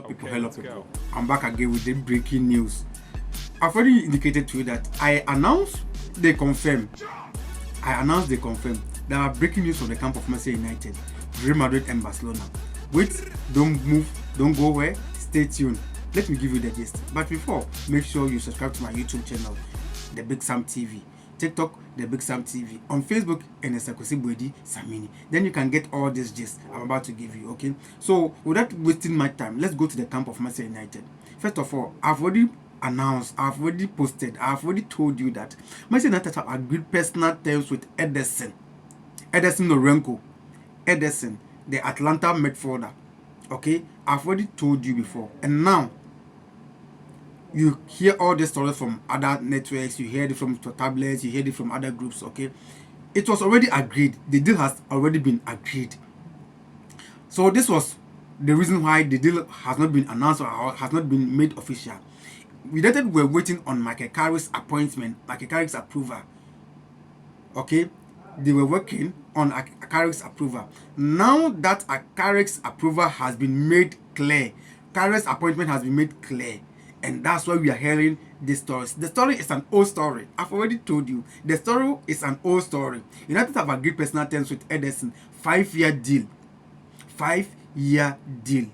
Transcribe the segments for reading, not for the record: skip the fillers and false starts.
Hello people. I'm back again with the breaking news. I've already indicated to you that I announced they confirm. There are breaking news from the camp of Manchester United, Real Madrid and Barcelona. Wait, don't move, don't go where, stay tuned. Let me give you the gist. But before, make sure you subscribe to my YouTube channel, The Big Sam TV. TikTok, The Big Sam TV. On Facebook, Enesakosi Bwedi Samini. Then you can get all this gist I'm about to give you, okay? So, without wasting my time, let's go to the camp of Manchester United. First of all, I've already announced, I've already posted, I've already told you that Manchester United have agreed personal terms with Ederson Lorenko, the Atlanta midfielder. Okay, I've already told you before, and now you hear all the stories from other networks, you hear it from tablets, you hear it from other groups. Okay, it was already agreed. The deal has already been agreed. So this was the reason why the deal has not been announced or has not been made official. United were waiting on Michael Carrick's appointment, Michael Carrick's approval. Okay, they were working on Carrick's approval. Now that Carrick's approval has been made clear, Carrick's appointment has been made clear, and that's why we are hearing this story. The story is an old story. I've already told you. The story is an old story. United have agreed personal terms with Ederson, 5-year deal. 5-year deal.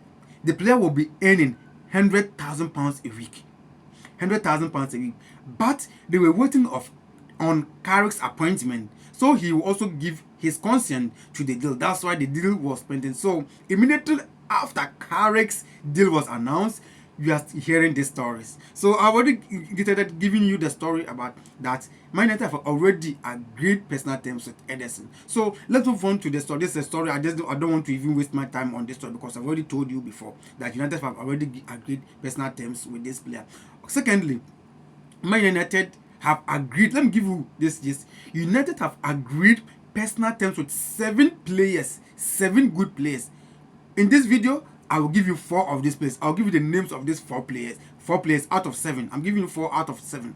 The player will be earning £100,000 a week. £100,000 a week. But they were waiting on Carrick's appointment, so he will also give his consent to the deal. That's why the deal was pending. So immediately after Carrick's deal was announced, we are hearing these stories. So I already giving you the story about that. Man United have already agreed personal terms with Ederson. So let's move on to the story. This is a story I don't want to even waste my time on this story, because I've already told you before that United have already agreed personal terms with this player. Secondly, Man United have agreed. Let me give you this. United have agreed personal terms with 7 players, 7 good players. In this video, I will give you 4 of these players. I'll give you the names of these 4 players. 4 players out of 7. I'm giving you 4 out of 7.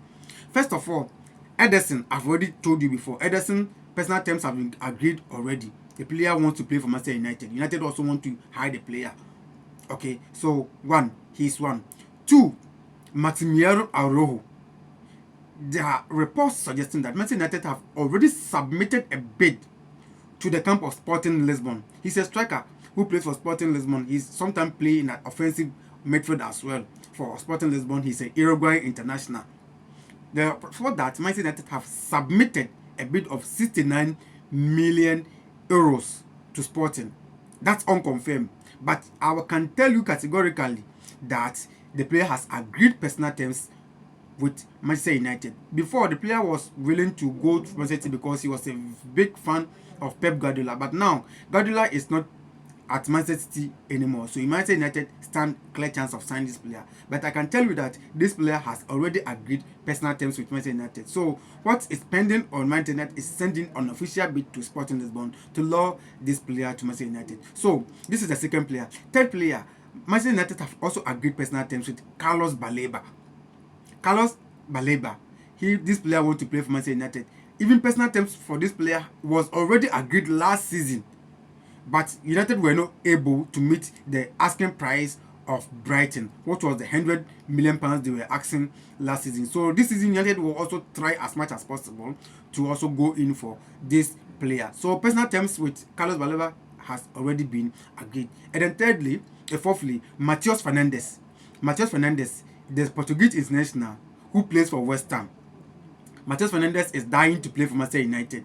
First of all, Ederson. I've already told you before. Ederson, personal terms have been agreed already. The player wants to play for Manchester United. United also want to hire the player. Okay, so 1, he's 1. 2, Maximiano Araujo. There are reports suggesting that Manchester United have already submitted a bid to the camp of Sporting Lisbon. He's a striker who plays for Sporting Lisbon. He's sometimes playing in an offensive midfield as well for Sporting Lisbon. He's an Uruguay international. For that, Manchester United have submitted a bid of 69 million euros to Sporting. That's unconfirmed, but I can tell you categorically that the player has agreed personal terms with Manchester United. Before, the player was willing to go to Manchester City because he was a big fan of Pep Guardiola, but now Guardiola is not at Manchester City anymore, so Manchester United stand clear chance of signing this player. But I can tell you that this player has already agreed personal terms with Manchester United. So what is pending on Manchester United is sending an official bid to Sporting Lisbon to lure this player to Manchester United. So this is the second player. Third player, Manchester United have also agreed personal terms with Carlos Baleba. This player wants to play for Manchester United. Even personal terms for this player was already agreed last season, but United were not able to meet the asking price of Brighton, which was the £100 million they were asking last season. So this season, United will also try as much as possible to also go in for this player. So personal terms with Carlos Baleba has already been agreed. And then fourthly, Matheus Fernandes, the Portuguese international who plays for West Ham. Matheus Fernandes is dying to play for Manchester United.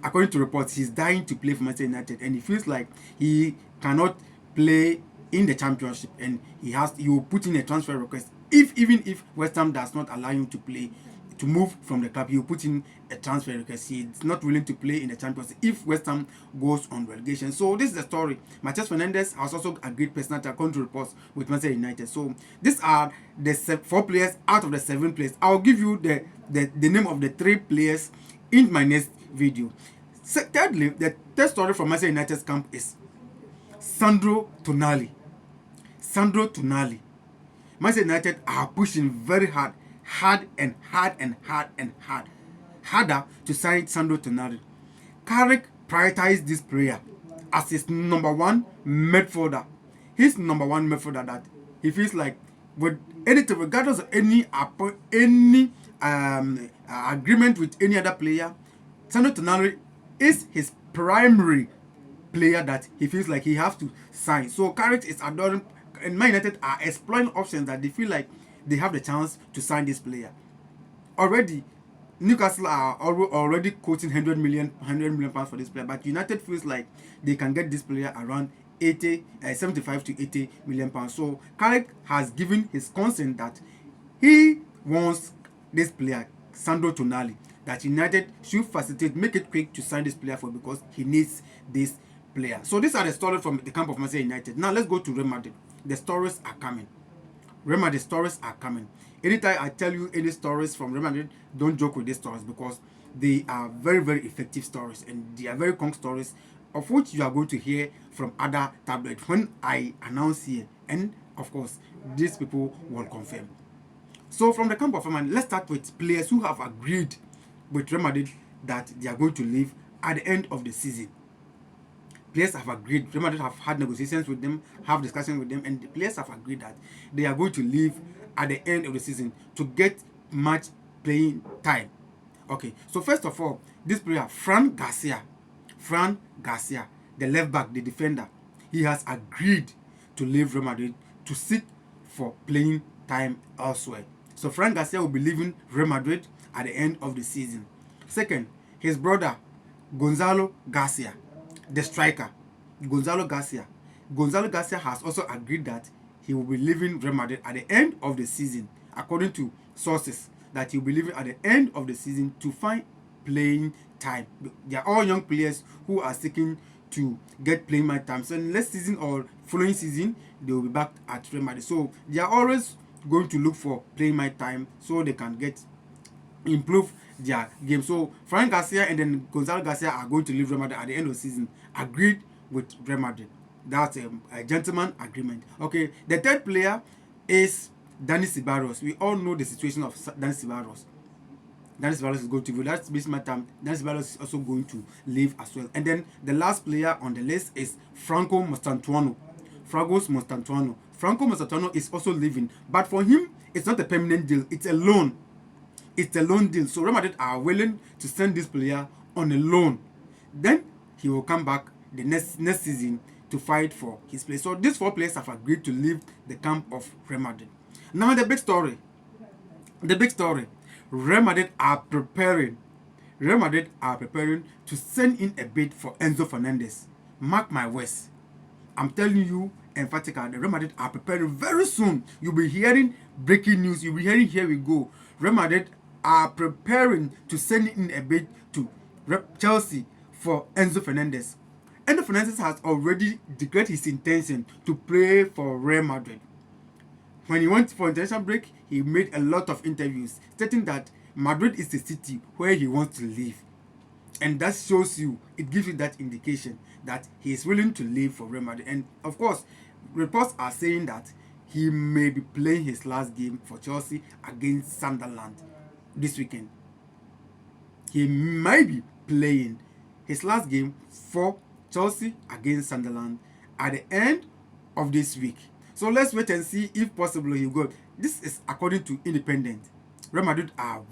According to reports, he's dying to play for Manchester United, and he feels like he cannot play in the championship, and he will put in a transfer request. Even if West Ham does not allow him to move from the club, he will put in a transfer request. He's not willing to play in the championship if West Ham goes on relegation. So this is the story. Matheus Fernandes has also agreed personal according to reports with Manchester United. So these are the 4 players out of the 7 players. I'll give you the name of the 3 players in my next video. Thirdly, the third story from Manchester United's camp is Sandro Tonali. Manchester United are pushing very harder to sign Sandro Tonali. Carrick prioritized this player as his number 1 midfielder. his number one midfielder that he feels like with anything, regardless of any agreement with any other player, Sandro Tonali is his primary player that he feels like he has to sign. So Carrick is adoring, and Man United are exploring options that they feel like they have the chance to sign this player. Already, Newcastle are already quoting 100 million pounds for this player, but United feels like they can get this player around 75 to 80 million pounds. So Carrick has given his consent that he wants this player, Sandro Tonali, that United should facilitate, make it quick to sign this player for, because he needs this player. So these are the stories from the camp of Manchester United. Now let's go to Real Madrid. The stories are coming. Real Madrid stories are coming. Anytime I tell you any stories from Real Madrid, don't joke with these stories, because they are very, very effective stories, and they are very conk stories, of which you are going to hear from other tabloids when I announce here. And of course, these people will confirm. So from the camp of Real Madrid, let's start with players who have agreed with Real Madrid that they are going to leave at the end of the season. Players have agreed. Real Madrid have had negotiations with them, have discussions with them, and the players have agreed that they are going to leave at the end of the season to get match playing time. Okay, so first of all, this player, Fran Garcia, the left back, the defender, he has agreed to leave Real Madrid to seek for playing time elsewhere. So Fran Garcia will be leaving Real Madrid at the end of the season. Second, his brother, Gonzalo Garcia, the striker, Gonzalo Garcia has also agreed that he will be leaving Real Madrid at the end of the season, according to sources, that he will be leaving at the end of the season to find playing time. They are all young players who are seeking to get playing time. So next season or following season, they will be back at Real Madrid. So they are always going to look for playing time so they can improve their game. So Fran Garcia and then Gonzalo Garcia are going to leave Real Madrid at the end of the season, agreed with Real Madrid. That's a gentleman agreement. Okay, the third player is Dani Ceballos. We all know the situation of Dani Ceballos. Dani Ceballos is going to leave. That's based my time. Dani Ceballos is also going to leave as well. And then the last player on the list is Franco Mostantuono. Franco Mostantuono is also leaving, but for him, it's not a permanent deal. It's a loan. It's a loan deal. So Real Madrid are willing to send this player on a loan. Then he will come back the next season to fight for his place. So these four players have agreed to leave the camp of Real Madrid. Now the big story. Real Madrid are preparing to send in a bid for Enzo Fernandes. Mark my words. I'm telling you emphatically, the Real Madrid are preparing very soon. You'll be hearing breaking news. You'll be hearing, here we go. Real Madrid are preparing to send in a bid to Chelsea for Enzo Fernandes. Enzo Fernandes has already declared his intention to play for Real Madrid. When he went for international break, he made a lot of interviews stating that Madrid is the city where he wants to live. And that shows you, it gives you that indication that he is willing to leave for Real Madrid. And of course, reports are saying that he may be playing his last game for Chelsea against Sunderland this weekend. He might be playing his last game for Chelsea against Sunderland at the end of this week. So let's wait and see if possibly he will go. This is according to Independent. Real Madrid are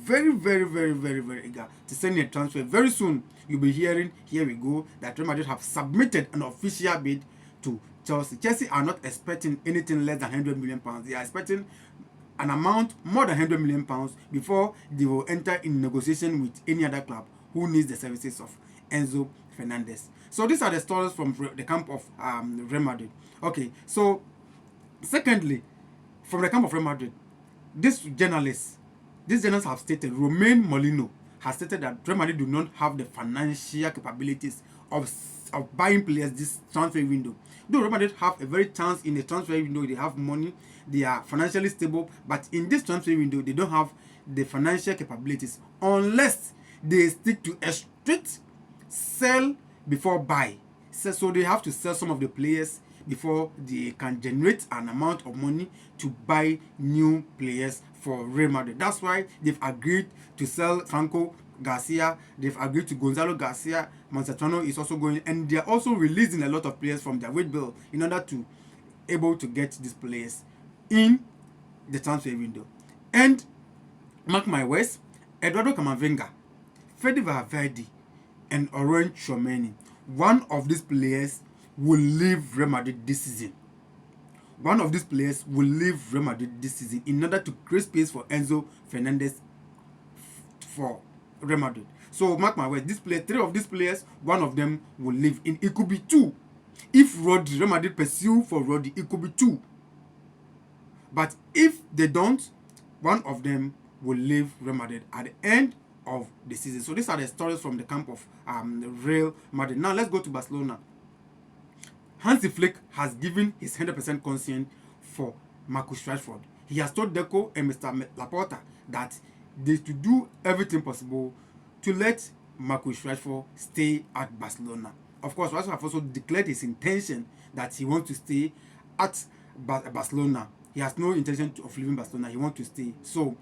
very, very eager to send a transfer. Very soon, you'll be hearing, here we go, that Real Madrid have submitted an official bid to Chelsea. Chelsea are not expecting anything less than 100 million pounds. They are expecting an amount more than 100 million pounds before they will enter in negotiation with any other club who needs the services of Enzo Fernandes. So these are the stories from the camp of Real Madrid. Okay, so secondly, from the camp of Real Madrid, these journalists have stated, Romain Molino has stated that Real Madrid do not have the financial capabilities of buying players this transfer window. Though Real Madrid have a very chance in the transfer window, they have money, they are financially stable, but in this transfer window, they don't have the financial capabilities unless they stick to a strict sell before buy. So they have to sell some of the players before they can generate an amount of money to buy new players for Real Madrid. That's why they've agreed to sell Franco Garcia. They've agreed to Gonzalo Garcia. Monsanto is also going, and they are also releasing a lot of players from their wage bill in order to able to get these players in the transfer window. And mark my words, Eduardo Camavinga, Fede Valverde, and Orange Tchouameni, one of these players will leave Real Madrid this season. One of these players will leave Real Madrid this season in order to create space for Enzo Fernandes for Real Madrid. So mark my words, this player, 3 of these players, one of them will leave. And it could be 2. If Real Madrid pursue for Rodri, it could be 2. But if they don't, one of them will leave Real Madrid at the end of the season. So these are the stories from the camp of Real Madrid. Now let's go to Barcelona. Hansi Flick has given his 100% consent for Marcus Rashford. He has told Deco and Mr. Laporta that they should do everything possible to let Marcus Rashford stay at Barcelona. Of course, Rashford has also declared his intention that he wants to stay at Barcelona. He has no intention of leaving Barcelona. He wants to stay. So,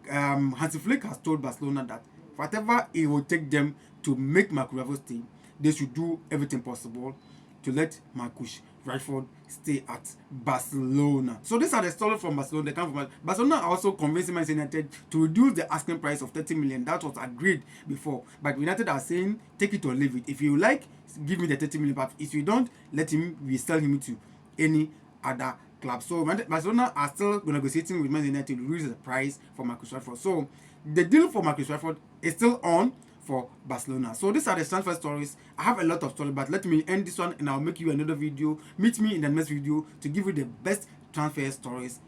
Hansi Flick has told Barcelona that whatever it will take them to make Marcus Rashford stay, they should do everything possible to let Marcus Rashford stay at Barcelona. So these are the stories from Barcelona. They come from Barcelona. Also convinced Manchester United to reduce the asking price of 30 million. That was agreed before, but United are saying take it or leave it. If you like, give me the 30 million, but if you don't, let him resell him to any other club. So Barcelona are still negotiating with Manchester United to reduce the price for Marcus Rashford. So the deal for Marcus Rashford is still on for Barcelona. So these are the transfer stories. I have a lot of stories, but let me end this one and I'll make you another video. Meet me in the next video to give you the best transfer stories